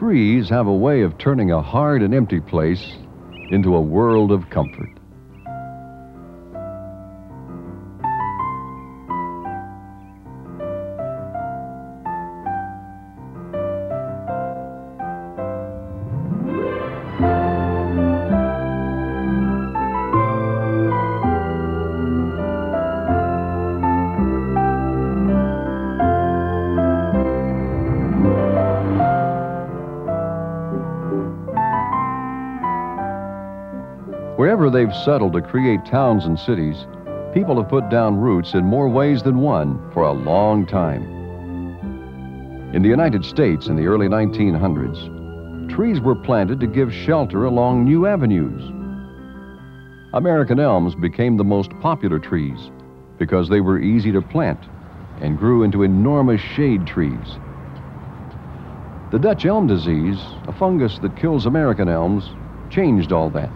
Trees have a way of turning a hard and empty place into a world of comfort. Wherever they've settled to create towns and cities, people have put down roots in more ways than one for a long time. In the United States in the early 1900s, trees were planted to give shelter along new avenues. American elms became the most popular trees because they were easy to plant and grew into enormous shade trees. The Dutch elm disease, a fungus that kills American elms, changed all that.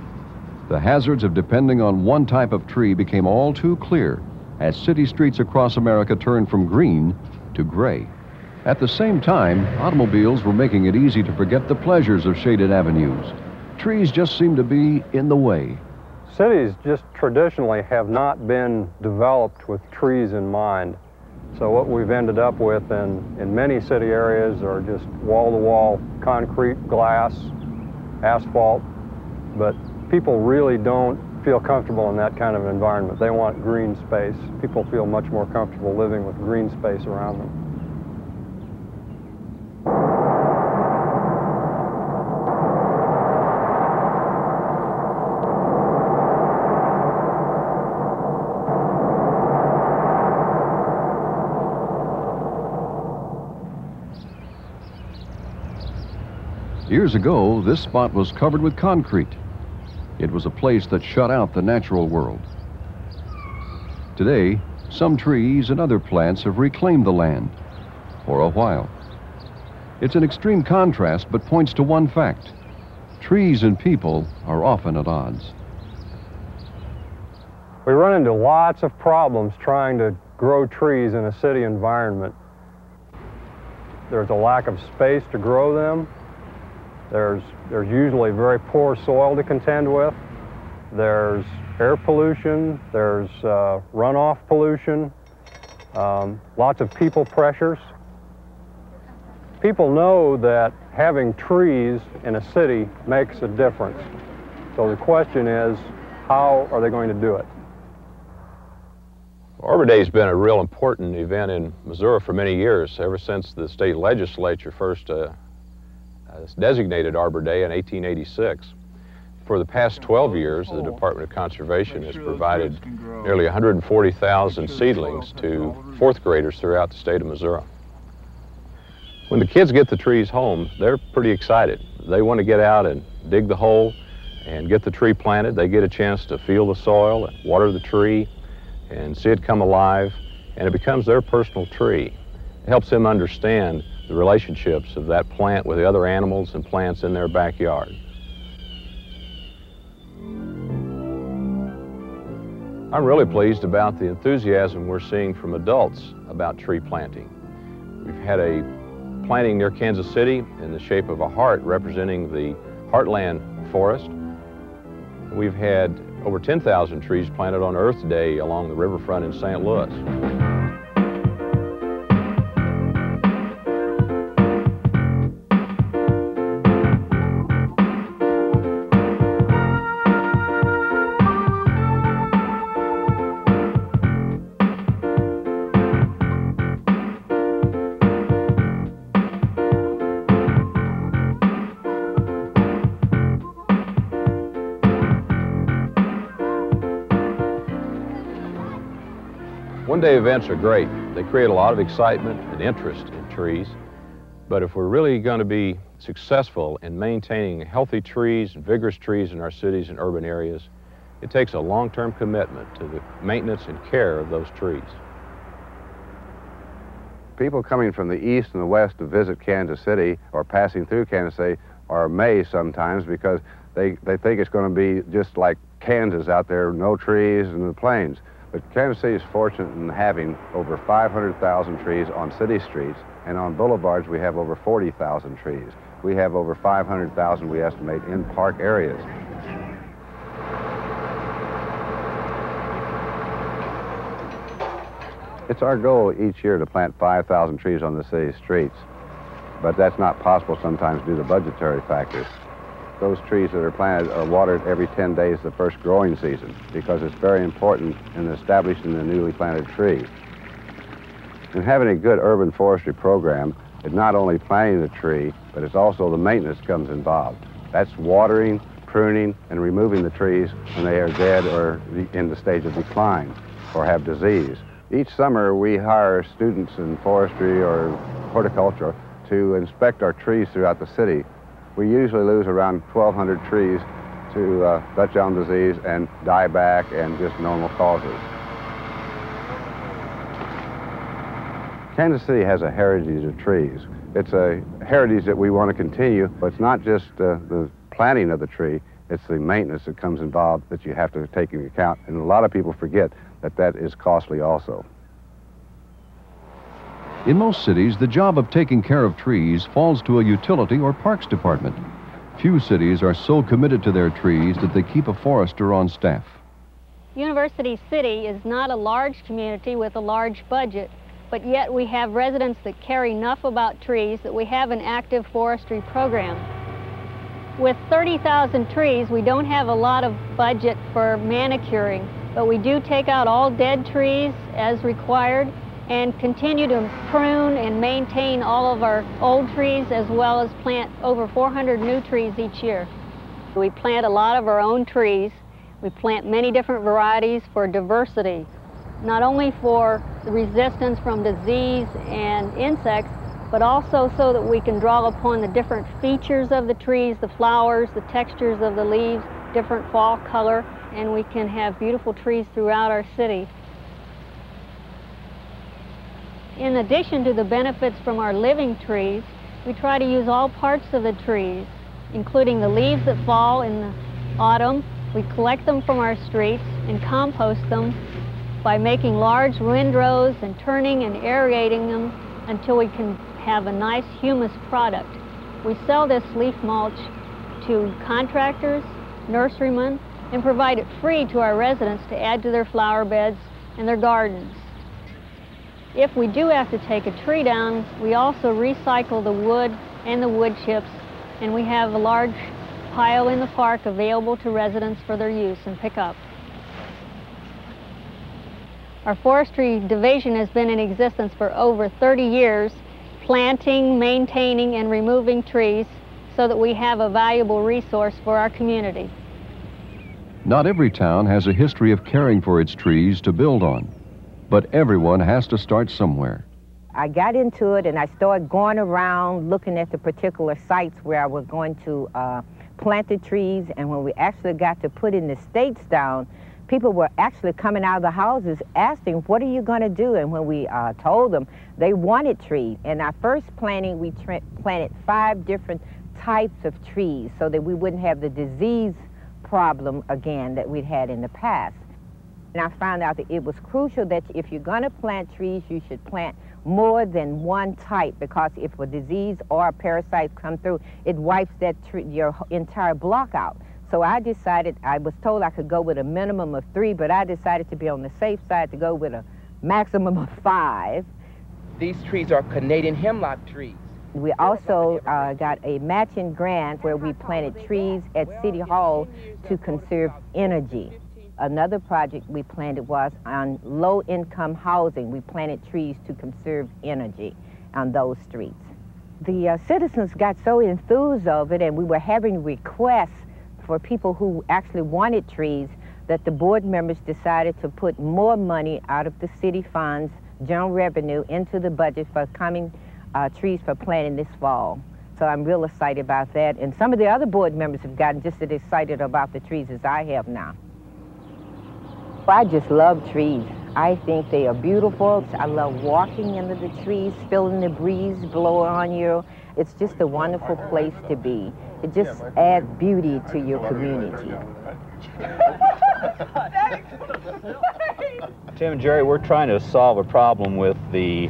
The hazards of depending on one type of tree became all too clear as city streets across America turned from green to gray. At the same time, automobiles were making it easy to forget the pleasures of shaded avenues. Trees just seemed to be in the way. Cities just traditionally have not been developed with trees in mind. So what we've ended up with in many city areas are just wall-to-wall concrete, glass, asphalt, but people really don't feel comfortable in that kind of environment. They want green space. People feel much more comfortable living with green space around them. Years ago, this spot was covered with concrete. It was a place that shut out the natural world. Today, some trees and other plants have reclaimed the land for a while. It's an extreme contrast, but points to one fact. Trees and people are often at odds. We run into lots of problems trying to grow trees in a city environment. There's a lack of space to grow them. There's usually very poor soil to contend with. There's air pollution. There's runoff pollution. Lots of people pressures. People know that having trees in a city makes a difference. So the question is, how are they going to do it? Arbor Day has been a real important event in Missouri for many years, ever since the state legislature first designated Arbor Day in 1886. For the past 12 years, the Department of Conservation has provided nearly 140,000 seedlings to fourth graders throughout the state of Missouri. When the kids get the trees home, they're pretty excited. They want to get out and dig the hole and get the tree planted. They get a chance to feel the soil and water the tree and see it come alive, and it becomes their personal tree. It helps them understand the relationships of that plant with the other animals and plants in their backyard. I'm really pleased about the enthusiasm we're seeing from adults about tree planting. We've had a planting near Kansas City in the shape of a heart representing the Heartland Forest. We've had over 10,000 trees planted on Earth Day along the riverfront in St. Louis. One-day events are great. They create a lot of excitement and interest in trees. But if we're really going to be successful in maintaining healthy trees and vigorous trees in our cities and urban areas, it takes a long-term commitment to the maintenance and care of those trees. People coming from the east and the west to visit Kansas City or passing through Kansas City are amazed sometimes because they think it's going to be just like Kansas out there, no trees and the plains. But Kansas City is fortunate in having over 500,000 trees on city streets And on boulevards, we have over 40,000 trees. We have over 500,000, we estimate, in park areas. It's our goal each year to plant 5,000 trees on the city streets, but that's not possible sometimes due to budgetary factors. Those trees that are planted are watered every 10 days the first growing season because it's very important in establishing the newly planted tree. In having a good urban forestry program, it's not only planting the tree, but it's also the maintenance comes involved. That's watering, pruning, and removing the trees when they are dead or in the stage of decline or have disease. Each summer, we hire students in forestry or horticulture to inspect our trees throughout the city. We usually lose around 1,200 trees to Dutch elm disease and dieback and just normal causes. Kansas City has a heritage of trees. It's a heritage that we want to continue, but it's not just the planting of the tree, it's the maintenance that comes involved that you have to take into account, and a lot of people forget that that is costly also. In most cities, the job of taking care of trees falls to a utility or parks department. Few cities are so committed to their trees that they keep a forester on staff. University City is not a large community with a large budget, but yet we have residents that care enough about trees that we have an active forestry program. With 30,000 trees, we don't have a lot of budget for manicuring, but we do take out all dead trees as required and continue to prune and maintain all of our old trees as well as plant over 400 new trees each year. We plant a lot of our own trees. We plant many different varieties for diversity, not only for the resistance from disease and insects, but also so that we can draw upon the different features of the trees, the flowers, the textures of the leaves, different fall color, and we can have beautiful trees throughout our city. In addition to the benefits from our living trees, we try to use all parts of the trees, including the leaves that fall in the autumn. We collect them from our streets and compost them by making large windrows and turning and aerating them until we can have a nice humus product. We sell this leaf mulch to contractors, nurserymen, and provide it free to our residents to add to their flower beds and their gardens. If we do have to take a tree down, we also recycle the wood and the wood chips, and we have a large pile in the park available to residents for their use and pick up. Our forestry division has been in existence for over 30 years, planting, maintaining, and removing trees so that we have a valuable resource for our community. Not every town has a history of caring for its trees to build on, but everyone has to start somewhere. I got into it and I started going around looking at the particular sites where I was going to plant the trees, and when we actually got to putting the stakes down, people were actually coming out of the houses asking, what are you going to do? And when we told them, they wanted trees. In our first planting, we planted 5 different types of trees so that we wouldn't have the disease problem again that we'd had in the past. And I found out that it was crucial that if you're going to plant trees, you should plant more than one type, because if a disease or a parasite come through, it wipes that your entire block out. So I decided, I was told I could go with a minimum of 3, but I decided to be on the safe side to go with a maximum of 5. These trees are Canadian hemlock trees. We also got a matching grant where we planted trees at City Hall to conserve energy. Another project we planted was on low-income housing. We planted trees to conserve energy on those streets. The citizens got so enthused of it, and we were having requests for people who actually wanted trees, that the board members decided to put more money out of the city funds, general revenue, into the budget for coming trees for planting this fall. So I'm real excited about that. And some of the other board members have gotten just as excited about the trees as I have now. I just love trees. I think they are beautiful. I love walking under the trees, feeling the breeze blow on you. It's just a wonderful place to be. It just adds beauty to your community. Tim and Jerry, we're trying to solve a problem with the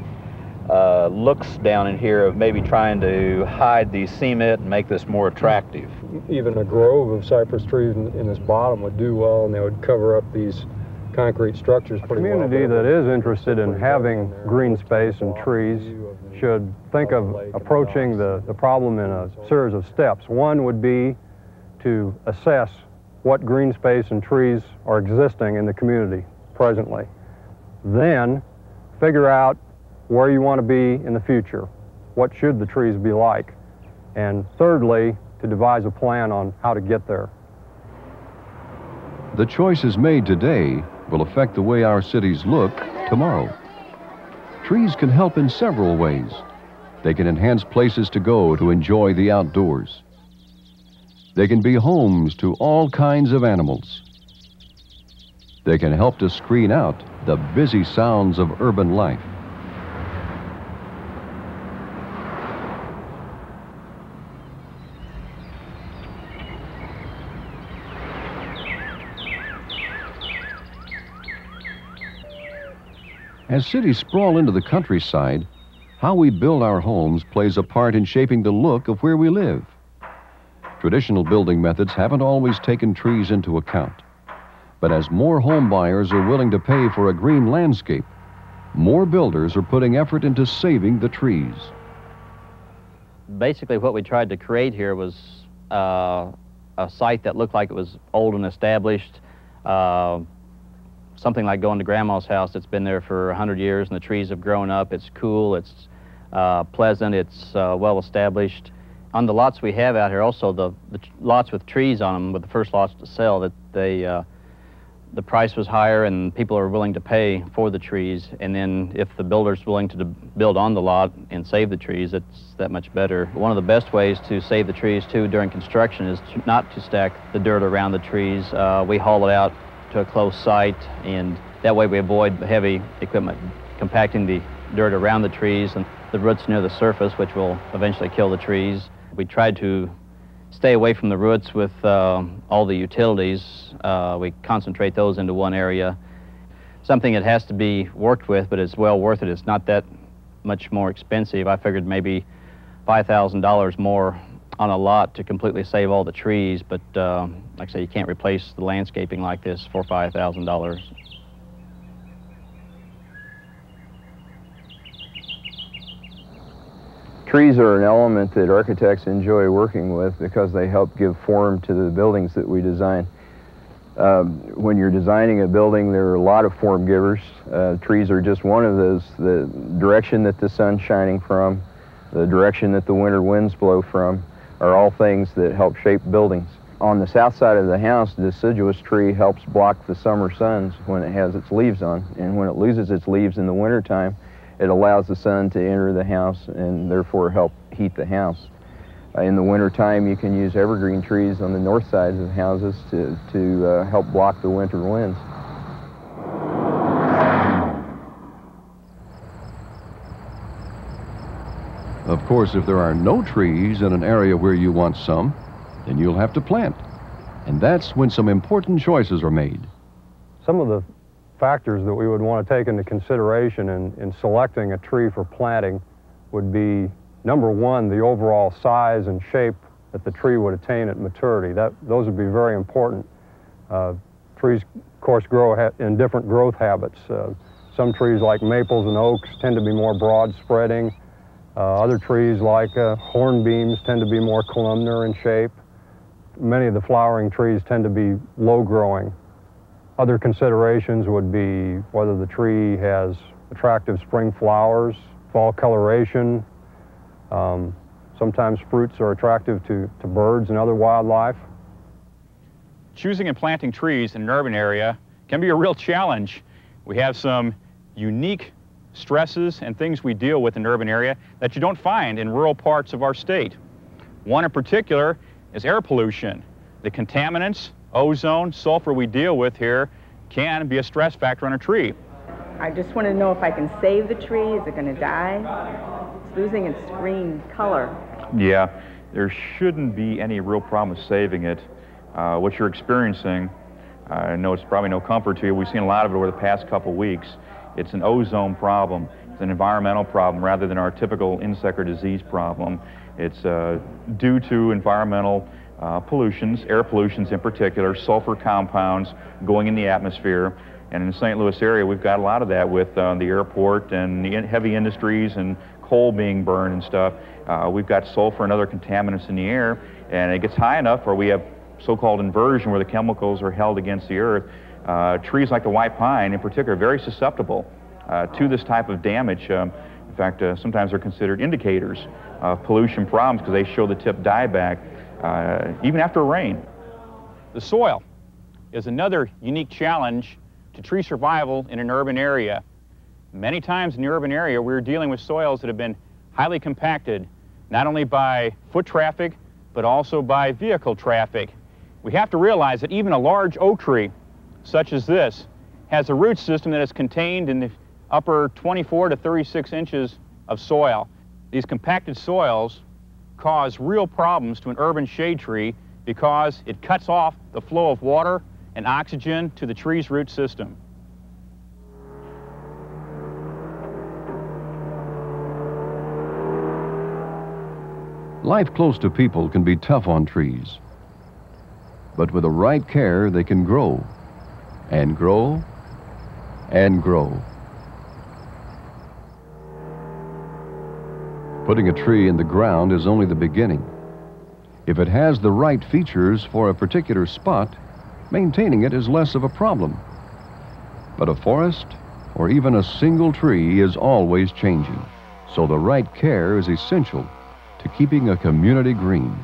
looks down in here of maybe trying to hide the cement and make this more attractive. Even a grove of cypress trees in this bottom would do well, and they would cover up these concrete structures pretty well. A community that is interested in having green space and trees should think of approaching the problem in a series of steps. One would be to assess what green space and trees are existing in the community presently. Then figure out where you want to be in the future. What should the trees be like? And thirdly, to devise a plan on how to get there. The choices made today will affect the way our cities look tomorrow. Trees can help in several ways. They can enhance places to go to enjoy the outdoors. They can be homes to all kinds of animals. They can help to screen out the busy sounds of urban life. As cities sprawl into the countryside, how we build our homes plays a part in shaping the look of where we live. Traditional building methods haven't always taken trees into account. But as more home buyers are willing to pay for a green landscape, more builders are putting effort into saving the trees. Basically what we tried to create here was a site that looked like it was old and established. Something like going to Grandma's house that's been there for 100 years and the trees have grown up. It's cool, it's pleasant, it's well established. On the lots we have out here, also the lots with trees on them, with the first lots to sell, that the price was higher and people are willing to pay for the trees. And then if the builder's willing to build on the lot and save the trees, it's that much better. One of the best ways to save the trees too during construction is not to stack the dirt around the trees. We haul it out to a close site, and that way we avoid heavy equipment compacting the dirt around the trees and the roots near the surface, which will eventually kill the trees. We tried to stay away from the roots with all the utilities. We concentrate those into one area. Something that has to be worked with, but it's well worth it. It's not that much more expensive. I figured maybe $5,000 more on a lot to completely save all the trees, but like I say, you can't replace the landscaping like this for $5,000. Trees are an element that architects enjoy working with because they help give form to the buildings that we design. When you're designing a building, there are a lot of form givers. Trees are just one of those. The direction that the sun's shining from, the direction that the winter winds blow from, are all things that help shape buildings. On the south side of the house, the deciduous tree helps block the summer suns when it has its leaves on. And when it loses its leaves in the wintertime, it allows the sun to enter the house and therefore help heat the house. In the wintertime, you can use evergreen trees on the north sides of the houses to help block the winter winds. Of course, if there are no trees in an area where you want some, then you'll have to plant. And that's when some important choices are made. Some of the factors that we would want to take into consideration in selecting a tree for planting would be, number one, the overall size and shape that the tree would attain at maturity. Those would be very important. Trees, of course, grow in different growth habits. Some trees like maples and oaks tend to be more broad spreading. Other trees like hornbeams tend to be more columnar in shape. Many of the flowering trees tend to be low growing. Other considerations would be whether the tree has attractive spring flowers, fall coloration. Sometimes fruits are attractive to birds and other wildlife. Choosing and planting trees in an urban area can be a real challenge. We have some unique stresses and things we deal with in an urban area that you don't find in rural parts of our state. One in particular is air pollution. The contaminants, ozone, sulfur we deal with here can be a stress factor on a tree. I just want to know if I can save the tree. Is it going to die? It's losing its green color. Yeah, there shouldn't be any real problem with saving it. What you're experiencing, I know it's probably no comfort to you. We've seen a lot of it over the past couple weeks. It's an ozone problem. It's an environmental problem rather than our typical insect or disease problem. It's due to environmental pollutions, air pollutions in particular, sulfur compounds going in the atmosphere. And in the St. Louis area, we've got a lot of that with the airport and the heavy industries and coal being burned and stuff. We've got sulfur and other contaminants in the air, and it gets high enough where we have so-called inversion, where the chemicals are held against the earth. Trees like the white pine in particular are very susceptible to this type of damage. In fact, sometimes they're considered indicators of pollution problems because they show the tip die back even after rain. The soil is another unique challenge to tree survival in an urban area. Many times in the urban area, we're dealing with soils that have been highly compacted, not only by foot traffic, but also by vehicle traffic. We have to realize that even a large oak tree, such as this, has a root system that is contained in the upper 24 to 36 inches of soil. These compacted soils cause real problems to an urban shade tree because it cuts off the flow of water and oxygen to the tree's root system. Life close to people can be tough on trees, but with the right care, they can grow and grow and grow. Putting a tree in the ground is only the beginning. If it has the right features for a particular spot, maintaining it is less of a problem. But a forest, or even a single tree, is always changing, so the right care is essential to keeping a community green.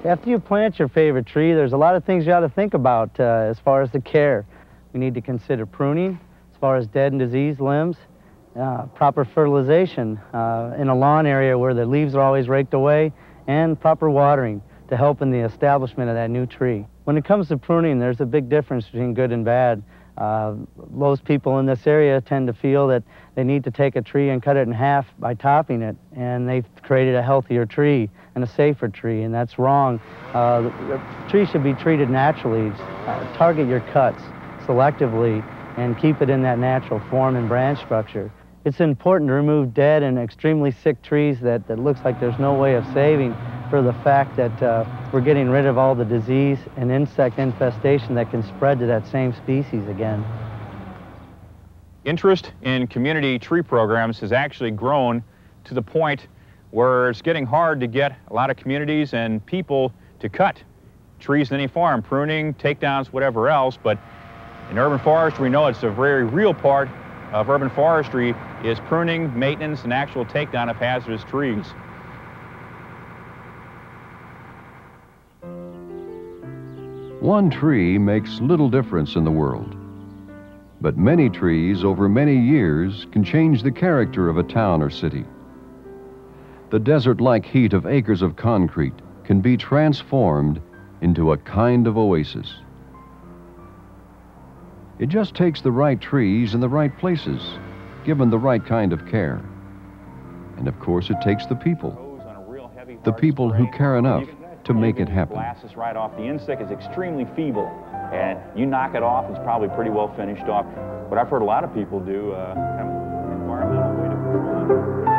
After you plant your favorite tree, there's a lot of things you ought to think about as far as the care. We need to consider pruning as far as dead and diseased limbs, proper fertilization in a lawn area where the leaves are always raked away, and proper watering to help in the establishment of that new tree. When it comes to pruning, there's a big difference between good and bad. Most people in this area tend to feel that they need to take a tree and cut it in half by topping it, and they've created a healthier tree and a safer tree, and that's wrong. The tree should be treated naturally. Target your cuts selectively and keep it in that natural form and branch structure. It's important to remove dead and extremely sick trees that looks like there's no way of saving, for the fact that we're getting rid of all the disease and insect infestation that can spread to that same species again. Interest in community tree programs has actually grown to the point where it's getting hard to get a lot of communities and people to cut trees in any form, pruning, takedowns, whatever else. But in urban forestry, we know it's a very real part of urban forestry is pruning, maintenance, and actual takedown of hazardous trees. One tree makes little difference in the world, but many trees over many years can change the character of a town or city. The desert-like heat of acres of concrete can be transformed into a kind of oasis. It just takes the right trees in the right places, given the right kind of care. And of course, it takes the people who care enough to make it happen. Glasses right off. The insect is extremely feeble, and you knock it off, it's probably pretty well finished off. But I've heard a lot of people do kind of an environmental way to control it.